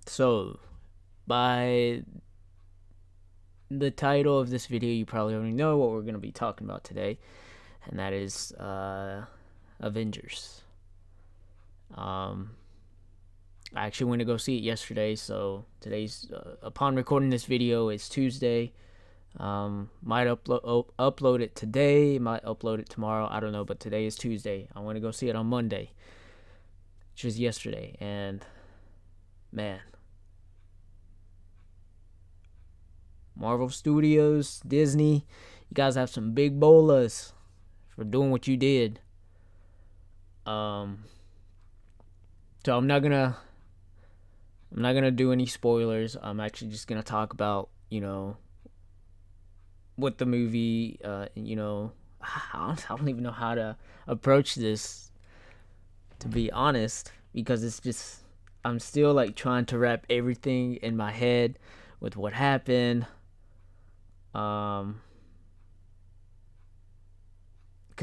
So, by the title of this video, you probably already know what we're going to be talking about today, and that is Avengers. Um, I actually went to go see it yesterday, so today's, upon recording this video, is Tuesday. Might upload it today, might upload it tomorrow, I don't know, but today is Tuesday. I want to go see it on Monday, which was yesterday, and man, Marvel Studios, Disney, you guys have some big bolas for doing what you did. So I'm not gonna do any spoilers. I'm actually just gonna talk about what the movie. I don't even know how to approach this, to be honest, because it's just I'm still like trying to wrap everything in my head with what happened. Because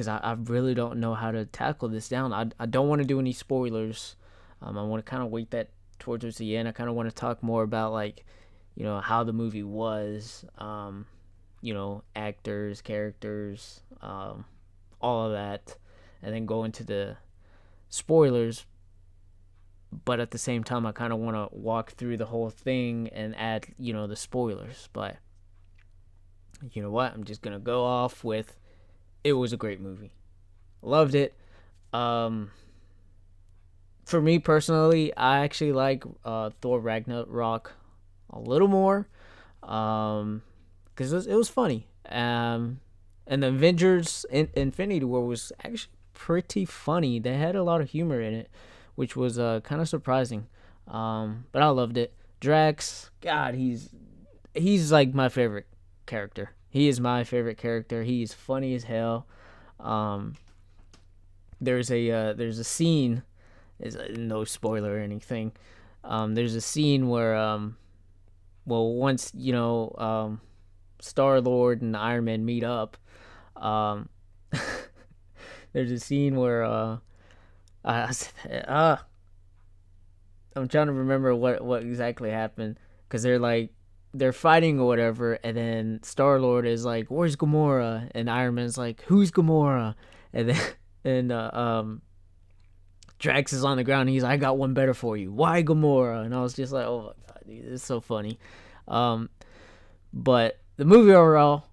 I really don't know how to tackle this down. I don't want to do any spoilers. I want to kind of wait that towards the end. I kind of want to talk more about how the movie was, actors, characters, all of that, and then go into the spoilers. But at the same time, I kind of want to walk through the whole thing and add, the spoilers. But you know what? I'm just gonna go off with it was a great movie. Loved it. For me personally, I actually like Thor Ragnarok a little more, because it was funny. And the Avengers Infinity War was actually pretty funny. They had a lot of humor in it, which was kind of surprising. But I loved it. Drax, God, he's like my favorite character. He is my favorite character. He's funny as hell. There's a scene. Is no spoiler or anything. There's a scene where once Star Lord and Iron Man meet up. There's a scene where I'm trying to remember what exactly happened, because they're fighting or whatever, and then Star Lord is like, "Where's Gamora?" And Iron Man's like, "Who's Gamora?" And then Drax is on the ground. And he's like, "I got one better for you. Why Gamora?" And I was just like, "Oh my god, dude, this is so funny." But the movie overall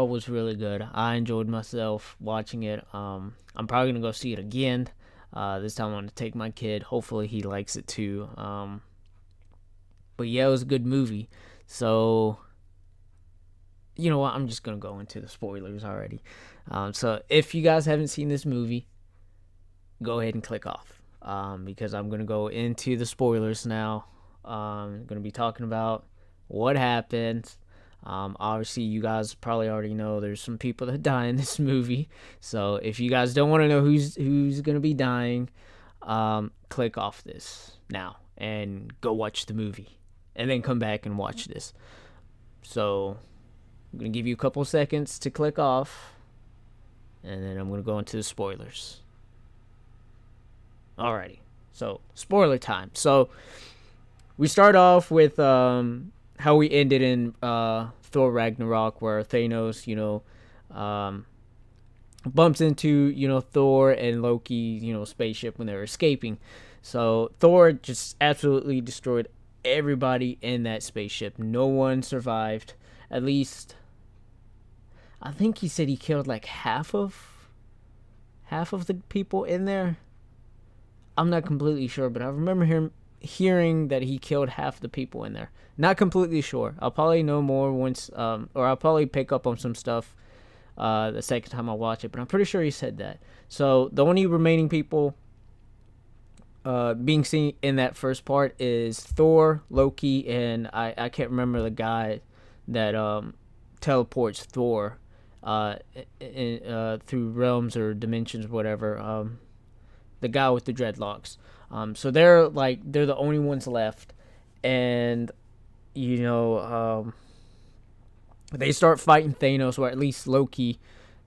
was really good. I enjoyed myself watching it. I'm probably gonna go see it again. This time I'm gonna take my kid. Hopefully he likes it too. But yeah, it was a good movie. So you know what? I'm just gonna go into the spoilers already. So if you guys haven't seen this movie, go ahead and click off, because I'm gonna go into the spoilers now. I'm gonna be talking about what happened. Obviously, you guys probably already know there's some people that die in this movie. So if you guys don't want to know who's gonna be dying, click off this now and go watch the movie, and then come back and watch this. So I'm gonna give you a couple seconds to click off, and then I'm gonna go into the spoilers. Alrighty, so spoiler time. So we start off with how we ended in Thor Ragnarok, where Thanos, bumps into Thor and Loki, spaceship when they're escaping. So Thor just absolutely destroyed everybody in that spaceship. No one survived. At least, I think he said he killed like half of the people in there. I'm not completely sure, but I remember hearing that he killed half the people in there. Not completely sure. I'll probably know more once, or I'll probably pick up on some stuff the second time I watch it, but I'm pretty sure he said that. So the only remaining people being seen in that first part is Thor, Loki, and I can't remember the guy that teleports Thor through realms or dimensions, whatever. The guy with the dreadlocks. So they're the only ones left, and they start fighting Thanos, or at least Loki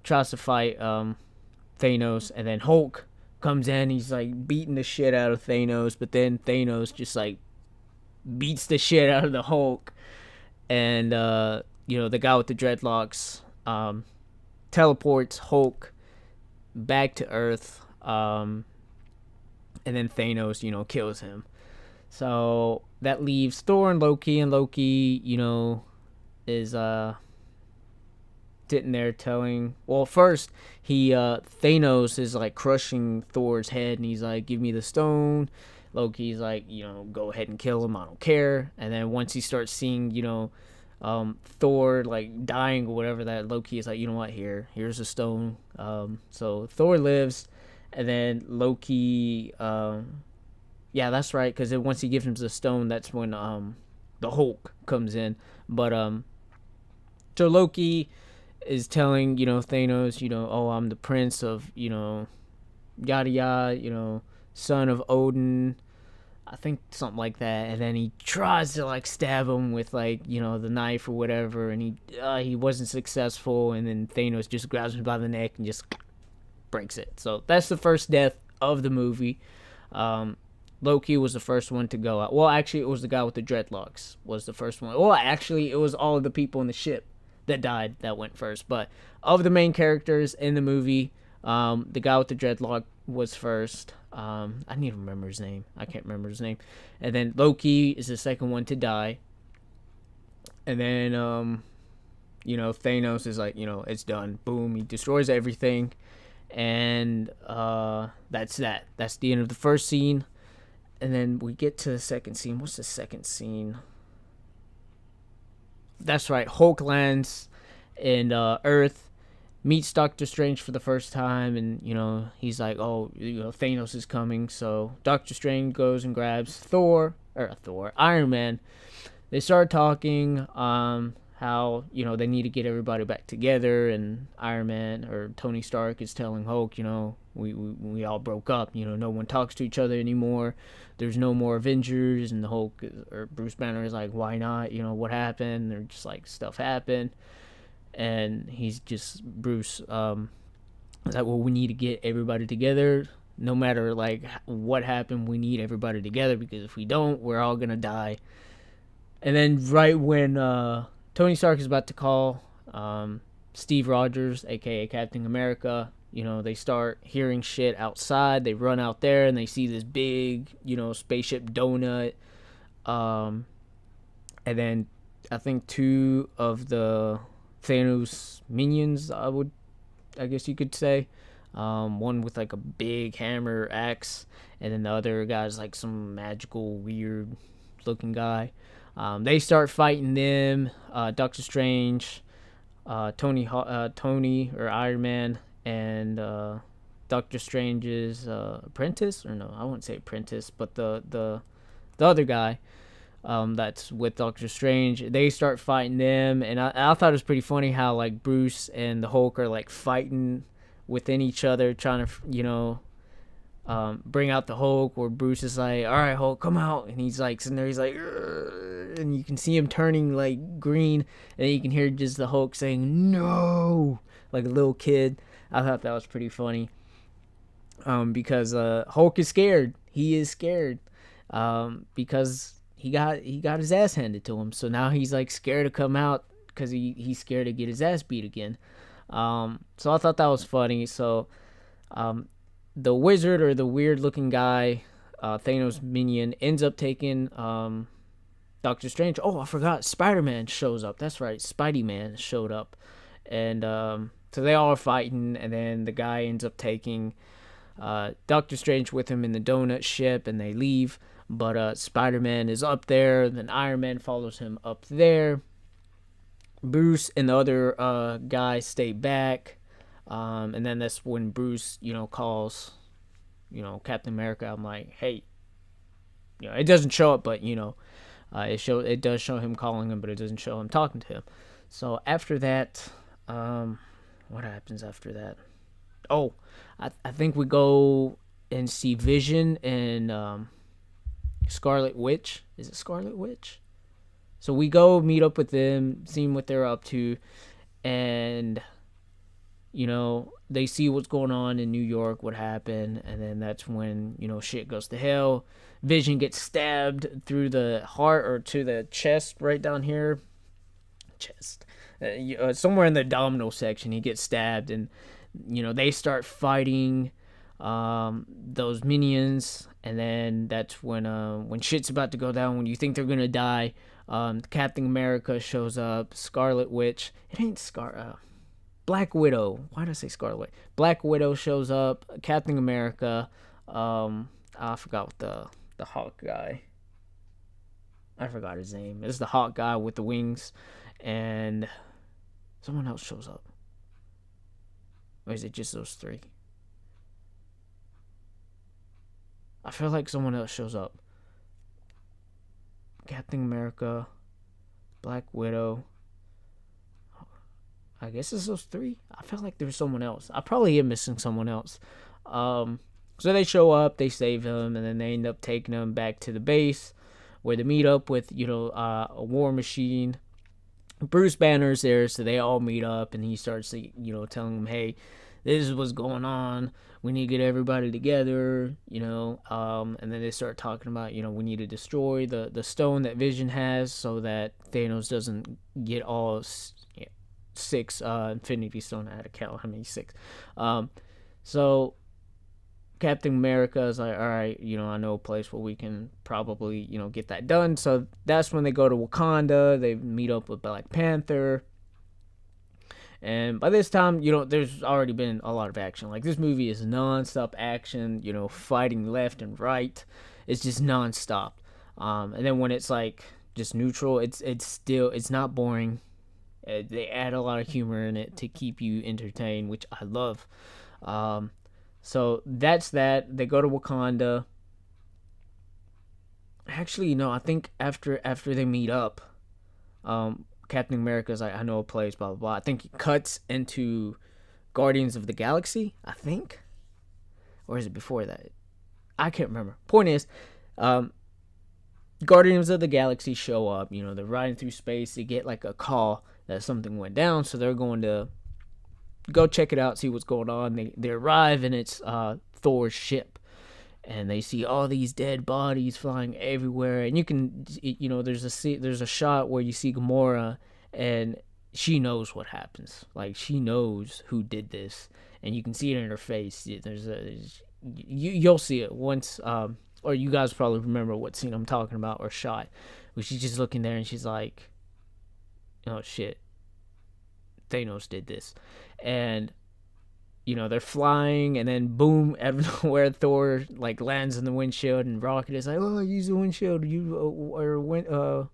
tries to fight Thanos, and then Hulk comes in. He's like beating the shit out of Thanos, but then Thanos just like beats the shit out of the Hulk, and the guy with the dreadlocks teleports Hulk back to Earth, and then Thanos, kills him. So that leaves Thor and Loki, is sitting there telling. Well, first he Thanos is like crushing Thor's head, and he's like, "Give me the stone." Loki's like, "Go ahead and kill him. I don't care." And then once he starts seeing, Thor like dying or whatever, that Loki is like, "You know what? Here's a stone." So Thor lives, and then Loki. Yeah, that's right. Because once he gives him the stone, that's when the Hulk comes in. But so Loki is telling Thanos, "Oh, I'm the prince of yada yada, son of Odin." I think something like that. And then he tries to like stab him with like the knife or whatever, and he wasn't successful. And then Thanos just grabs him by the neck and just breaks it. So that's the first death of the movie. Loki was the first one to go out. Well, actually, it was the guy with the dreadlocks was the first one. Well, actually, it was all of the people in the ship that died that went first. But of the main characters in the movie, the guy with the dreadlock was first. I need to remember his name. I can't remember his name. And then Loki is the second one to die. And then, Thanos is like, it's done. Boom, he destroys everything. And that's that. That's the end of the first scene. And then we get to the second scene. What's the second scene? That's right. Hulk lands in Earth, meets Doctor Strange for the first time, and he's like, "Oh, Thanos is coming." So Doctor Strange goes and grabs Iron Man. They start talking. How they need to get everybody back together, and Iron Man or Tony Stark is telling Hulk, we all broke up. No one talks to each other anymore. There's no more Avengers, and the Hulk or Bruce Banner is like, why not? What happened? They're just like, stuff happened, and he's just Bruce. Like, well, we need to get everybody together. No matter like what happened, we need everybody together, because if we don't, we're all gonna die. And then right when Tony Stark is about to call Steve Rogers, aka Captain America, they start hearing shit outside. They run out there and they see this big, spaceship donut. And then I think two of the Thanos minions, I guess you could say. One with like a big hammer axe, and then the other guy's like some magical, weird looking guy. They start fighting them. Doctor Strange, Tony or Iron Man, and Doctor Strange's apprentice, or no, I wouldn't say apprentice, but the other guy that's with Doctor Strange. They start fighting them, and I thought it was pretty funny how like Bruce and the Hulk are like fighting within each other, trying to bring out the Hulk, where Bruce is like, "All right, Hulk, come out," and he's like sitting there, he's like, "Urgh," and you can see him turning like green, and you can hear just the Hulk saying "No," like a little kid. I thought that was pretty funny, because Hulk is scared. He is scared, because he got his ass handed to him. So now he's like scared to come out, because he's scared to get his ass beat again. So I thought that was funny. So the wizard, or the weird looking guy, Thanos minion, ends up taking Doctor Strange. Oh, I forgot, Spider-Man shows up. That's right, Spidey-Man showed up. And so they all are fighting, and then the guy ends up taking Doctor Strange with him in the donut ship, and they leave. But Spider-Man is up there, and then Iron Man follows him up there. Bruce and the other guy stay back. And then that's when Bruce, calls, Captain America. I'm like, hey, it doesn't show up, but it does show him calling him, but it doesn't show him talking to him. So after that, what happens after that? Oh, I think we go and see Vision and Scarlet Witch. Is it Scarlet Witch? So we go meet up with them, seeing what they're up to, and they see what's going on in New York, what happened, and then that's when, shit goes to hell. Vision gets stabbed through the heart or to the chest right down here. Chest. Somewhere in the abdominal section, he gets stabbed, and, they start fighting those minions, and then that's when shit's about to go down, when you think they're gonna die. Captain America shows up, Scarlet Witch. It ain't Black Widow. Why did I say Scarlet? Black Widow shows up. Captain America. I forgot what the Hawk guy. I forgot his name. It's the Hawk guy with the wings, and someone else shows up. Or is it just those three? I feel like someone else shows up. Captain America, Black Widow. I guess it's those three. I feel like there's someone else. I probably am missing someone else. So they show up, they save him, and then they end up taking him back to the base where they meet up with, a War Machine. Bruce Banner's there, so they all meet up, and he starts, telling them, hey, this is what's going on. We need to get everybody together, and then they start talking about, we need to destroy the stone that Vision has so that Thanos doesn't get all six Infinity Stone. I had to count how many, six. So Captain America is like, all right, I know a place where we can probably, get that done. So that's when they go to Wakanda. They meet up with Black Panther. And by this time, there's already been a lot of action. Like, this movie is non-stop action, fighting left and right. It's just non-stop. And then when it's, like, just neutral, it's not boring. They add a lot of humor in it to keep you entertained, which I love. So that's that. They go to Wakanda. Actually, no, I think after they meet up, Captain America's like, I know a place, blah, blah, blah. I think it cuts into Guardians of the Galaxy, I think. Or is it before that? I can't remember. Point is, Guardians of the Galaxy show up. They're riding through space. They get like a call that something went down, so they're going to go check it out, see what's going on. They arrive, and it's Thor's ship. And they see all these dead bodies flying everywhere, and you can, there's a shot where you see Gamora, and she knows what happens. Like, she knows who did this, and you can see it in her face. You'll see it once, or you guys probably remember what scene I'm talking about, or shot, where she's just looking there, and she's like, oh shit, Thanos did this. And they're flying, and then boom, everywhere Thor like lands in the windshield, and Rocket is like, oh, use the windshield, the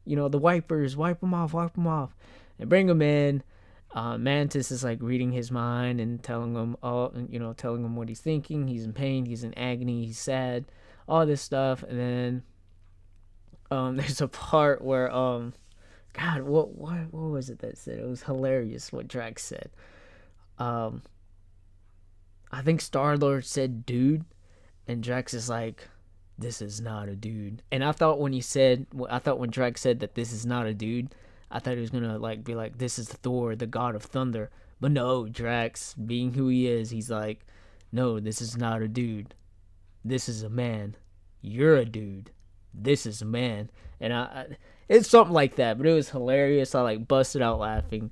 wipers, wipe them off, and bring him in. Mantis is like reading his mind and telling him what he's thinking. He's in pain, he's in agony, he's sad, all this stuff. And then there's a part where God, what was it that said? It was hilarious what Drax said. I think Star-Lord said dude, and Drax is like, this is not a dude. And I thought when Drax said that this is not a dude, I thought he was gonna like be like, this is Thor, the god of thunder. But no, Drax, being who he is, he's like, no, this is not a dude. This is a man. You're a dude. This is a man. And it's something like that, but it was hilarious. I like busted out laughing.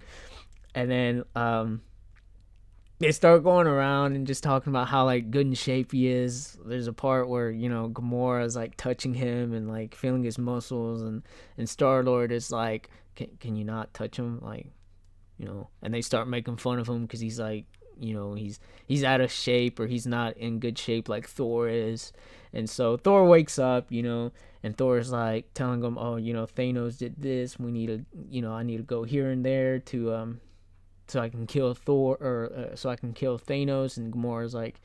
And then they start going around and just talking about how like good in shape he is. There's a part where Gamora is like touching him and like feeling his muscles, and Star-Lord is like, can you not touch him, like, and they start making fun of him because he's like, he's out of shape, or he's not in good shape like Thor is. And so Thor wakes up, and Thor's like telling him, oh, Thanos did this, we need to, I need to go here and there to so I can kill Thor, or so I can kill Thanos. And Gamora's like,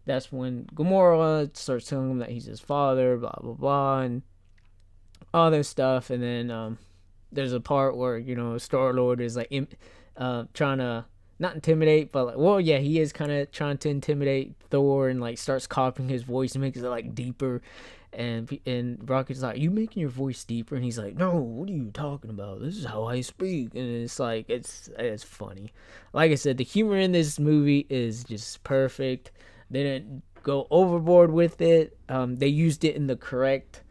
that's when Gamora starts telling him that he's his father, blah blah blah, and all this stuff. And then there's a part where Star-Lord is like trying to not intimidate, but like, well, yeah, he is kind of trying to intimidate Thor and like starts copying his voice and makes it like deeper. And Rocket's like, "You making your voice deeper?" And he's like, "No, what are you talking about? This is how I speak." And it's like it's funny. Like I said, the humor in this movie is just perfect. They didn't go overboard with it. They used it in the correct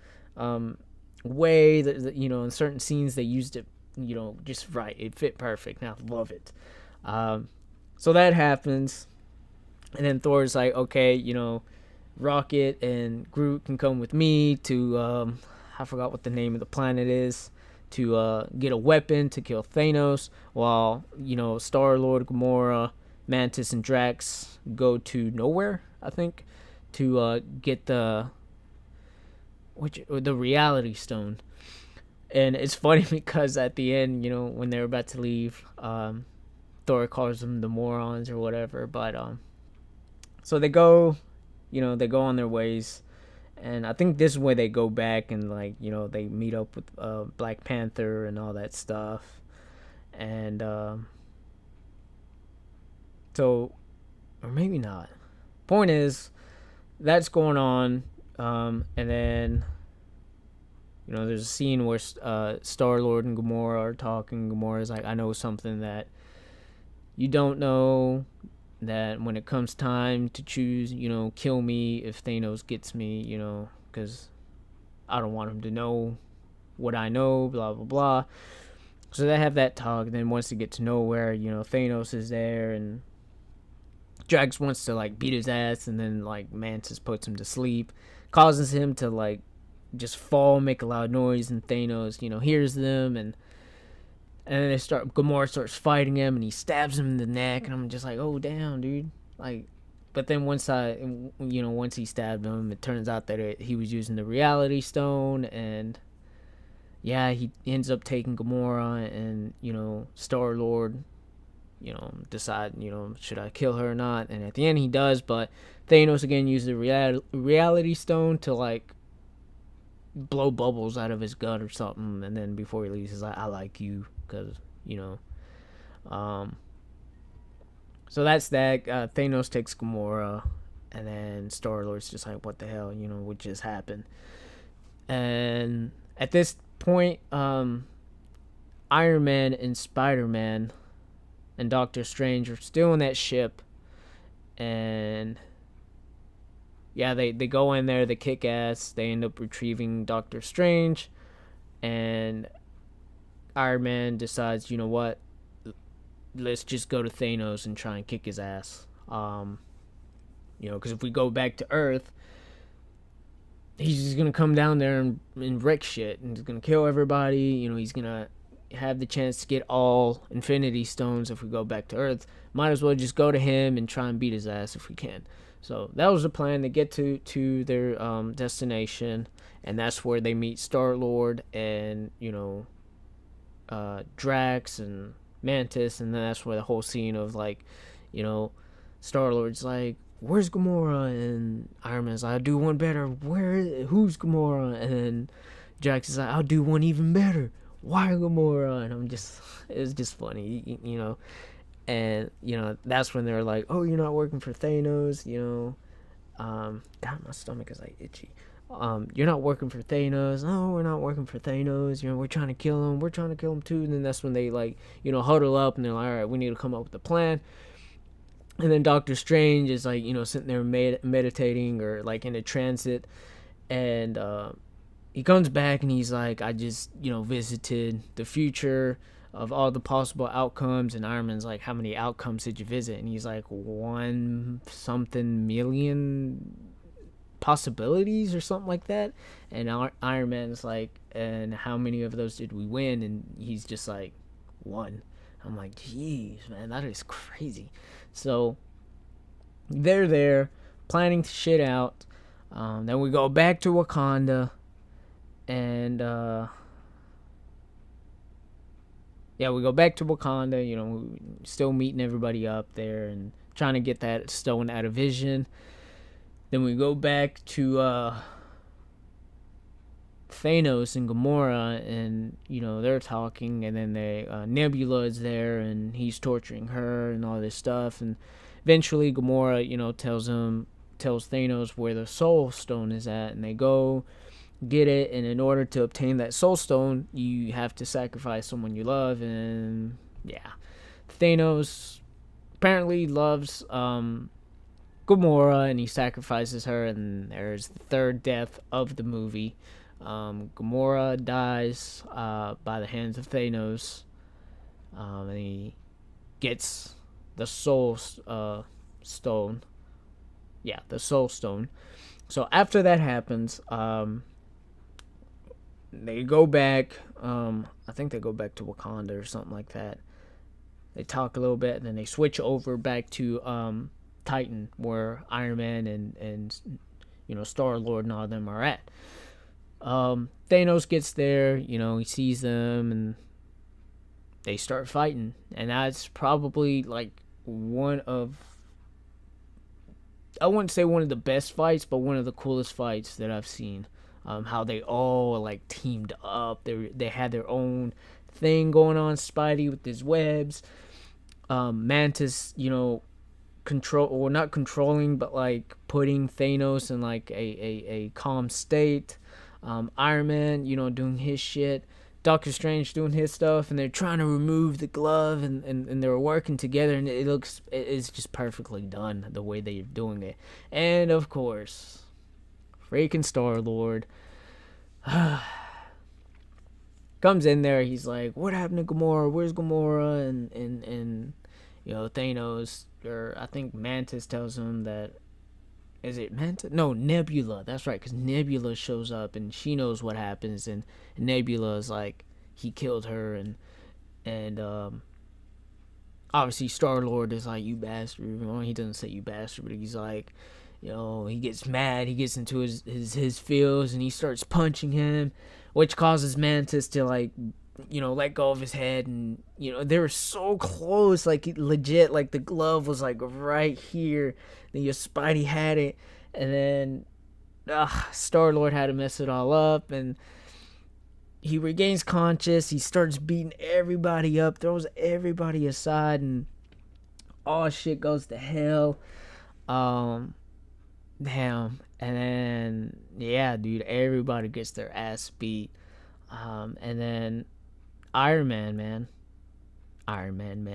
way. That in certain scenes they used it, just right. It fit perfect. And I love it. So that happens, and then Thor's like, okay, Rocket and Groot can come with me to I forgot what the name of the planet is, to get a weapon to kill Thanos, while Star Lord, Gamora, Mantis, and Drax go to nowhere, I think, to get the reality stone. And it's funny because at the end, when they're about to leave, Thor calls them the morons or whatever. But so they go, they go on their ways, and I think this is where they go back and like they meet up with Black Panther and all that stuff, and so, or maybe not. Point is, that's going on, and then there's a scene where Star Lord and Gamora are talking. Gamora's like, "I know something that you don't know, that when it comes time to choose, kill me if Thanos gets me, because I don't want him to know what I know, blah, blah, blah." So they have that talk, and then once they get to nowhere, Thanos is there, and Drax wants to, like, beat his ass, and then, like, Mantis puts him to sleep, causes him to, like, just fall, make a loud noise, and Thanos, hears them, and then Gamora starts fighting him, and he stabs him in the neck, and I'm just like, oh, damn, dude. Like, but then once he stabbed him, it turns out that he was using the reality stone, and yeah, he ends up taking Gamora, and, Star-Lord, decide, should I kill her or not? And at the end he does, but Thanos again uses the reality stone to, like, blow bubbles out of his gun or something, and then before he leaves he's like, I like you, because so that's that. Thanos takes Gamora, and then Star-Lord's just like, what the hell, what just happened? And at this point, Iron Man and Spider-Man and Doctor Strange are still in that ship, and yeah, they go in there, they kick ass, they end up retrieving Doctor Strange, and Iron Man decides, what, let's just go to Thanos and try and kick his ass. Because if we go back to Earth, he's just gonna come down there and wreck shit, and he's gonna kill everybody. He's gonna have the chance to get all Infinity Stones if we go back to Earth. Might as well just go to him and try and beat his ass if we can. So that was the plan. They get to their destination, and that's where they meet Star-Lord and Drax and Mantis, and then that's where the whole scene of, like, Star-Lord's like, where's Gamora? And Iron Man's like, I'll do one better. Who's Gamora? And then Drax is like, I'll do one even better. Why Gamora? And it's just funny, and that's when they're like, oh, you're not working for Thanos, God, my stomach is like itchy. You're not working for Thanos. No, we're not working for Thanos. We're trying to kill him. We're trying to kill him too. And then that's when they, like, huddle up, and they're like, all right, we need to come up with a plan. And then Doctor Strange is, like, sitting there meditating, or like in a transit, and he comes back and he's like, I just visited the future of all the possible outcomes. And Iron Man's like, how many outcomes did you visit? And he's like, 1 something million possibilities or something like that. And Iron Man's like, and how many of those did we win? And he's just like, 1. I'm like, jeez, man, that is crazy. So they're there planning shit out. Then we go back to Wakanda, and we go back to Wakanda. Still meeting everybody up there and trying to get that stone out of Vision. Then we go back to Thanos and Gamora, and they're talking, and then Nebula is there, and he's torturing her and all this stuff, and eventually Gamora, tells Thanos where the Soul Stone is at, and they go get it, and in order to obtain that Soul Stone, you have to sacrifice someone you love, and yeah, Thanos apparently loves Gamora, and he sacrifices her, and there's the third death of the movie. Gamora dies by the hands of Thanos, and he gets the Soul Stone. Yeah, the Soul Stone. So after that happens, they go back. I think they go back to Wakanda or something like that. They talk a little bit, and then they switch over back to Titan, where Iron Man and Star-Lord and all of them are at. Thanos gets there, he sees them, and they start fighting, and that's probably like one of, I wouldn't say one of the best fights, but one of the coolest fights that I've seen. How they all like teamed up. They had their own thing going on. Spidey with his webs. Mantis, not controlling, but like putting Thanos in like a calm state. Iron Man, doing his shit. Doctor Strange doing his stuff, and they're trying to remove the glove, and they're working together, and it's just perfectly done the way they're doing it. And of course, freaking Star-Lord comes in there. He's like, "What happened to Gamora? Where's Gamora?" And Thanos, or I think Mantis, tells him that, is it Mantis? No, Nebula. That's right, because Nebula shows up and she knows what happens, and Nebula is like, he killed her, and obviously Star-Lord is like, "You bastard." Well, he doesn't say "you bastard," but he's like, he gets mad, he gets into his feels, and he starts punching him, which causes Mantis to like, let go of his head, and they were so close, like legit, like the glove was like right here, then your Spidey had it, and then Star-Lord had to mess it all up, and he regains conscious, he starts beating everybody up, throws everybody aside, and all shit goes to hell. Damn. And then, yeah, dude, everybody gets their ass beat. And then Iron Man. Iron Man.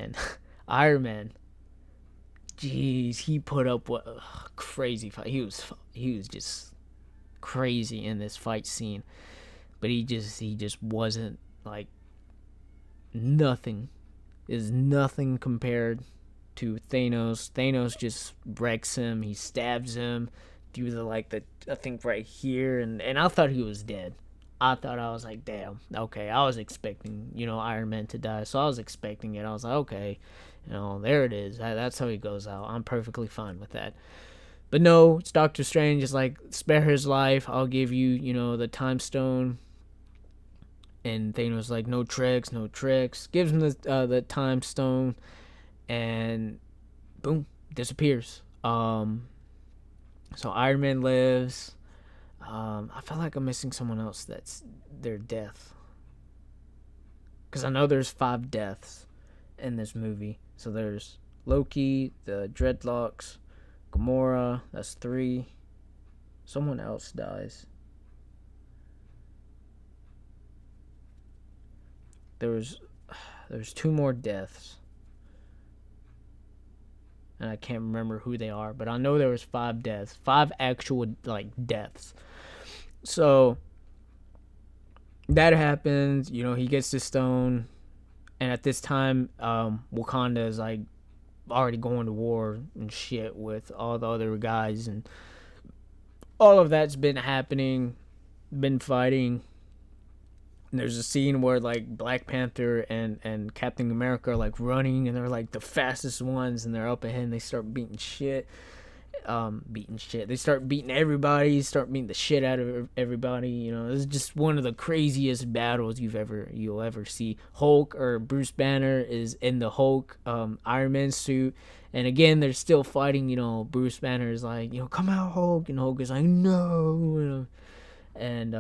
Jeez, he put up what crazy fight. He was just crazy in this fight scene. But he just wasn't like nothing. Is nothing compared to Thanos. Thanos just wrecks him. He stabs him through the I think right here, and I thought he was dead. I was like, damn, okay. I was expecting, Iron Man to die, so I was expecting it. I was like, okay, there it is. That's how he goes out. I'm perfectly fine with that. But no, it's Doctor Strange is like, spare his life. I'll give you, the time stone. And Thanos like, no tricks. Gives him the time stone, and boom, disappears. So Iron Man lives. I feel like I'm missing someone else that's their death, because I know there's 5 deaths in this movie. So there's Loki, the Dreadlocks, Gamora, that's 3. Someone else dies. There's 2 more deaths, and I can't remember who they are, but I know there was 5 deaths, 5 actual deaths. So that happens. He gets the stone, and at this time, Wakanda is like already going to war and shit with all the other guys, and all of that's been happening, been fighting. And there's a scene where Black Panther and Captain America are running, and they're the fastest ones, and they're up ahead, and they start beating shit. They start beating everybody, start beating the shit out of everybody. It's just one of the craziest battles you'll ever see. Hulk, or Bruce Banner, is in the Hulk Iron Man suit, and again they're still fighting. Bruce Banner is like, come out, Hulk, and Hulk is like, no. And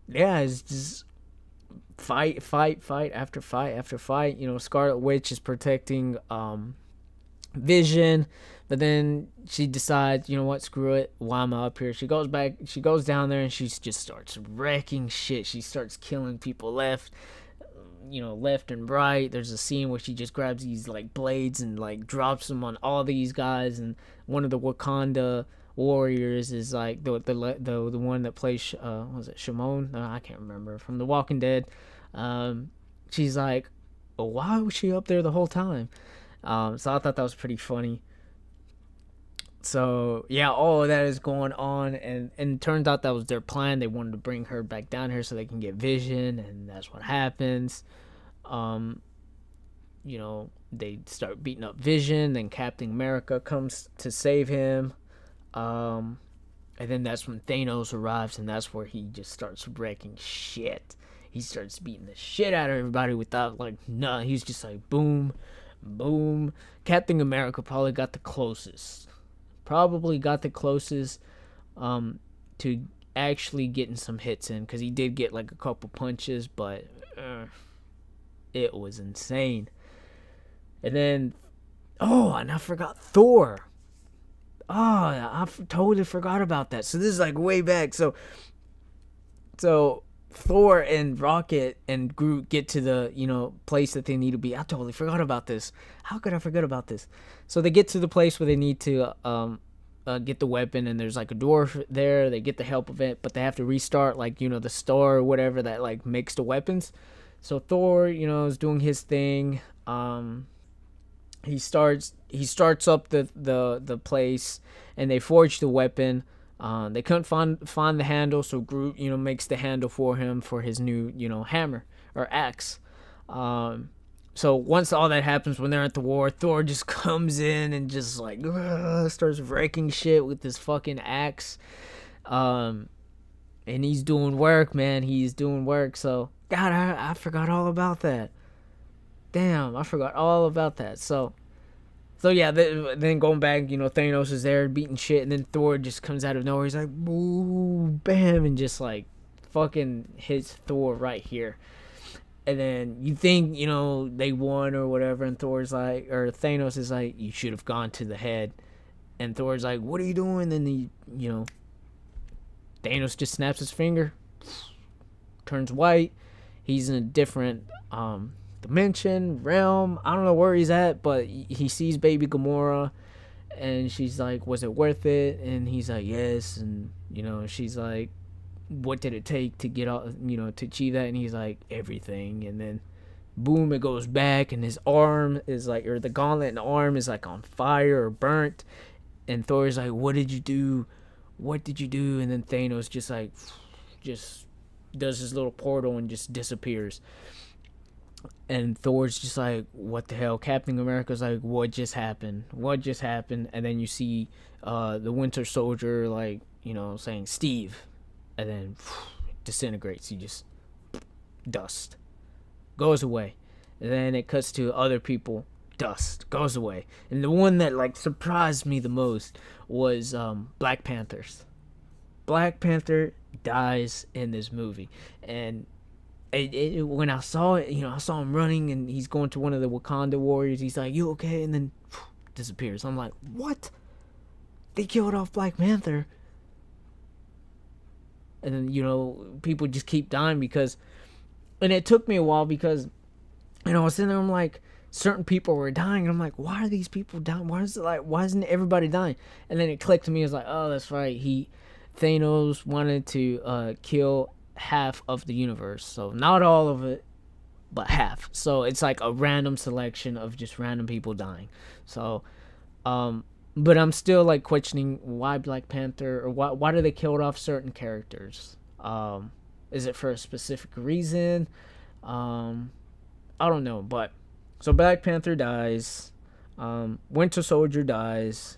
yeah, it's just fight after fight after fight. Scarlet Witch is protecting Vision, but then she decides, you know what, screw it. Why am I up here? She goes back. She goes down there and she just starts wrecking shit. She starts killing people left and right. There's a scene where she just grabs these like blades and like drops them on all these guys, and one of the Wakanda warriors is like the one that plays was it Shimon? No, I can't remember, from The Walking Dead. She's like, well, why was she up there the whole time? So I thought that was pretty funny. So yeah, all of that is going on, and it turns out that was their plan. They wanted to bring her back down here so they can get Vision, and that's what happens. Um, they start beating up Vision, then Captain America comes to save him. Um, and then that's when Thanos arrives, and that's where he just starts wrecking shit. He starts beating the shit out of everybody without like none. He's just like boom, boom. Captain America probably got the closest. Um, to actually getting some hits in, because he did get like a couple punches, but it was insane. And then, and I forgot Thor. Oh, totally forgot about that. So this is like way back. So Thor and Rocket and Groot get to the place that they need to be. I totally forgot about this. How could I forget about this? So they get to the place where they need to get the weapon, and there's like a door there. They get the help of it, but they have to restart the store or whatever that like makes the weapons. So Thor, is doing his thing. He starts up the place, and they forge the weapon. They couldn't find the handle, so Groot makes the handle for him for his new hammer or axe. So once all that happens, when they're at the war, Thor just comes in and just like starts wrecking shit with this fucking axe. And he's doing work, man. He's doing work. So God, I forgot all about that. Damn, I forgot all about that. So yeah, then going back, Thanos is there beating shit, and then Thor just comes out of nowhere. He's like, boo, bam, and just like fucking hits Thor right here. And then you think, they won or whatever, and Thanos is like, you should have gone to the head. And Thor's like, what are you doing? And Thanos just snaps his finger, turns white. He's in a different dimension, realm. I don't know where he's at, but he sees baby Gamora, and she's like, was it worth it? And he's like, yes. And she's like, what did it take to get all to achieve that? And he's like, everything. And then boom, it goes back, and his arm is like, or the gauntlet and the arm is like on fire or burnt. And Thor's like, what did you do? And then Thanos just does his little portal and just disappears. And Thor's just like, what the hell? Captain America's like, what just happened? And then you see the Winter Soldier saying Steve, and then disintegrates. He just dust goes away. And then it cuts to other people. Dust goes away. And the one that surprised me the most was Black Black Panther dies in this movie. And when I saw it, I saw him running, and he's going to one of the Wakanda warriors. He's like, you okay? And then disappears. I'm like, what? They killed off Black Panther. And then, people just keep dying and it took me a while because, I was sitting there, I'm like, certain people were dying. And I'm like, why are these people dying? Why isn't everybody dying? And then it clicked to me. It's like, oh, that's right. Thanos wanted to kill half of the universe. So not all of it, but half. So it's like a random selection of just random people dying. So, but I'm still questioning why Black Panther, or why do they kill off certain characters? Is it for a specific reason? I don't know. But so Black Panther dies. Winter Soldier dies.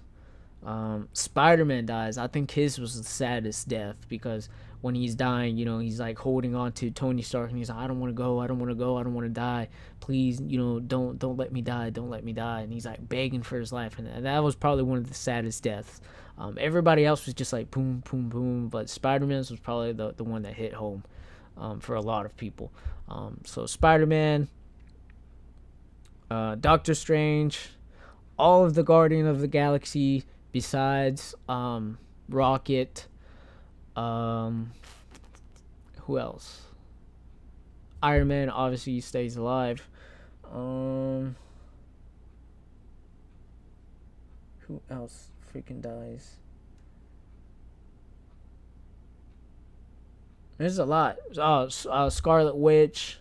Spider-Man dies. I think his was the saddest death, because when he's dying, he's holding on to Tony Stark, and he's like, I don't want to go, I don't want to die, please, don't let me die, and he's begging for his life, and that was probably one of the saddest deaths. Everybody else was just boom, boom, boom, but Spider-Man's was probably the one that hit home. for a lot of people. So Spider-Man, Doctor Strange, all of the Guardian of the Galaxy besides Rocket. Um, who else? Iron Man obviously stays alive. Um, who else freaking dies? There's a lot. Scarlet Witch.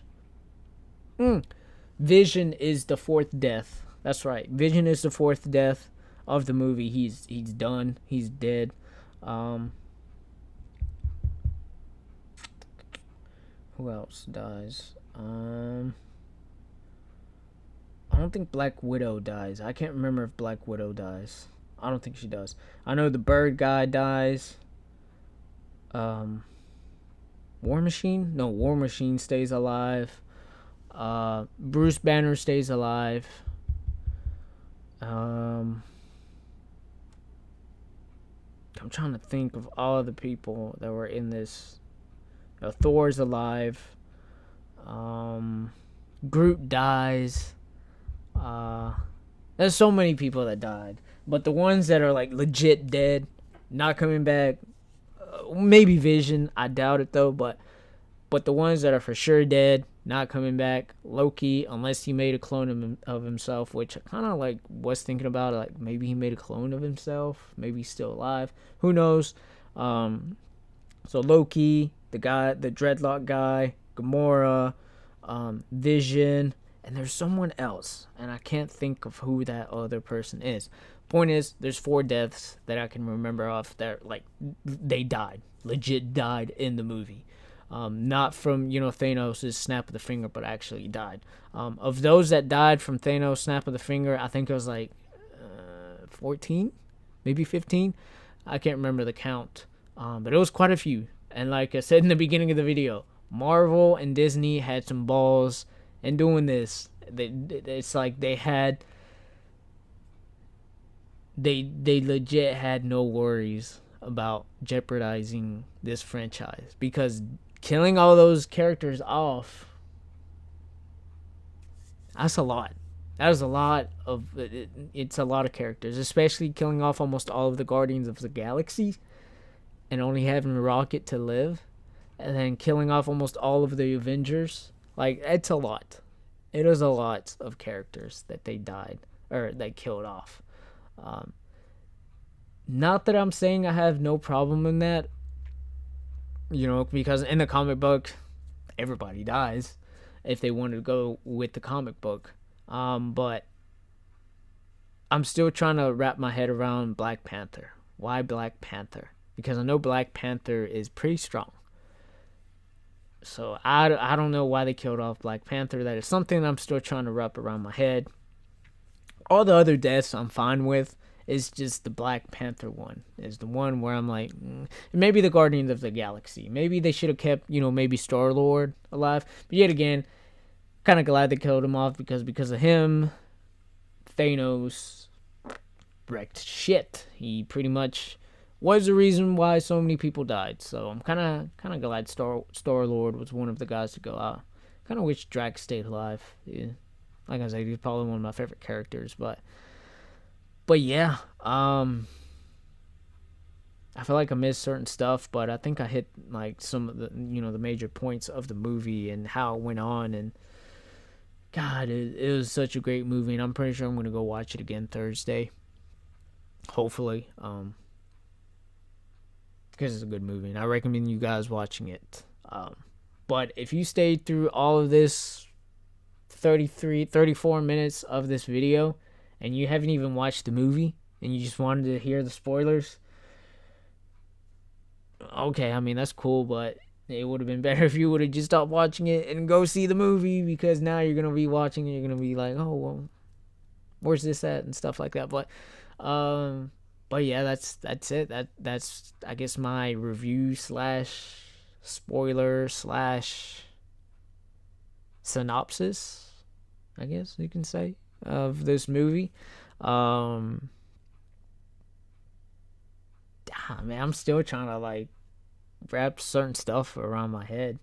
Vision is the fourth death. That's right. Vision is the fourth death of the movie. He's done. He's dead. Um, who else dies? I don't think Black Widow dies. I can't remember if Black Widow dies. I don't think she does. I know the bird guy dies. Um, War Machine? No, War Machine stays alive. Bruce Banner stays alive. I'm trying to think of all the people that were in this. Thor's alive. Groot dies. There's so many people that died, but the ones that are like legit dead, not coming back, maybe Vision. I doubt it though, but the ones that are for sure dead, not coming back, Loki, unless he made a clone of himself, which I kind of like was thinking about, like maybe he made a clone of himself, maybe he's still alive, who knows. So Loki, the dreadlock guy, Gamora, Vision, and there's someone else, and I can't think of who that other person is. Point is, there's 4 deaths that I can remember off that, like, they died, legit died in the movie. Not from, Thanos' snap of the finger, but actually died. Of those that died from Thanos' snap of the finger, I think it was like 14, maybe 15. I can't remember the count, but it was quite a few. And like I said in the beginning of the video, Marvel and Disney had some balls in doing this. It's like they legit had no worries about jeopardizing this franchise, because killing all those characters off, that's a lot. It's a lot of characters, especially killing off almost all of the Guardians of the Galaxy and only having Rocket to live, and then killing off almost all of the Avengers. Like, it's a lot. It is a lot of characters that they died, or they killed off. Not that I'm saying I have no problem in that, because in the comic book, everybody dies if they wanted to go with the comic book. But I'm still trying to wrap my head around Black Panther. Why Black Panther? Because I know Black Panther is pretty strong. So I don't know why they killed off Black Panther. That is something I'm still trying to wrap around my head. All the other deaths I'm fine with. It's just the Black Panther one is the one where I'm like, maybe the Guardians of the Galaxy. Maybe they should have kept, maybe Star-Lord alive. But yet again, kind of glad they killed him off, because of him, Thanos wrecked shit. He pretty much was the reason why so many people died. So I'm kind of glad Star-Lord was one of the guys to go out. Kind of wish Drax stayed alive. Yeah. Like I said, he's probably one of my favorite characters, but yeah, I feel like I missed certain stuff, but I think I hit like some of the the major points of the movie and how it went on. And God, it was such a great movie, and I'm pretty sure I'm gonna go watch it again Thursday, hopefully, because it's a good movie, and I recommend you guys watching it. But if you stayed through all of this 34 minutes of this video, and you haven't even watched the movie, and you just wanted to hear the spoilers, okay, I mean, that's cool, but it would have been better if you would have just stopped watching it and go see the movie, because now you're going to be watching it, you're going to be like, oh, well, where's this at, and stuff like that. But yeah, that's it. That's, I guess, my review / spoiler / synopsis, I guess you can say, of this movie. Man, I'm still trying to like wrap certain stuff around my head.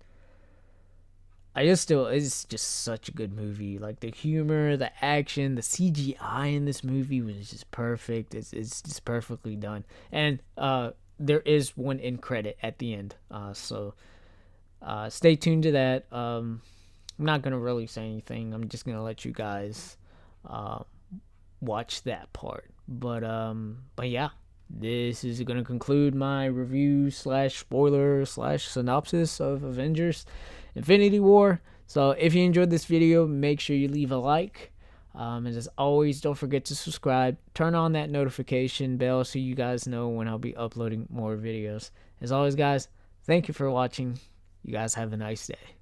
it's just such a good movie. Like the humor, the action, the CGI in this movie was just perfect. It's just perfectly done. And there is one end credit at the end. So stay tuned to that. I'm not gonna really say anything. I'm just gonna let you guys uh, watch that part. But yeah, this is gonna conclude my review slash spoiler slash synopsis of Avengers Infinity War. So if you enjoyed this video, make sure you leave a like. And as always, don't forget to subscribe. Turn on that notification bell so you guys know when I'll be uploading more videos. As always, guys, thank you for watching. You guys have a nice day.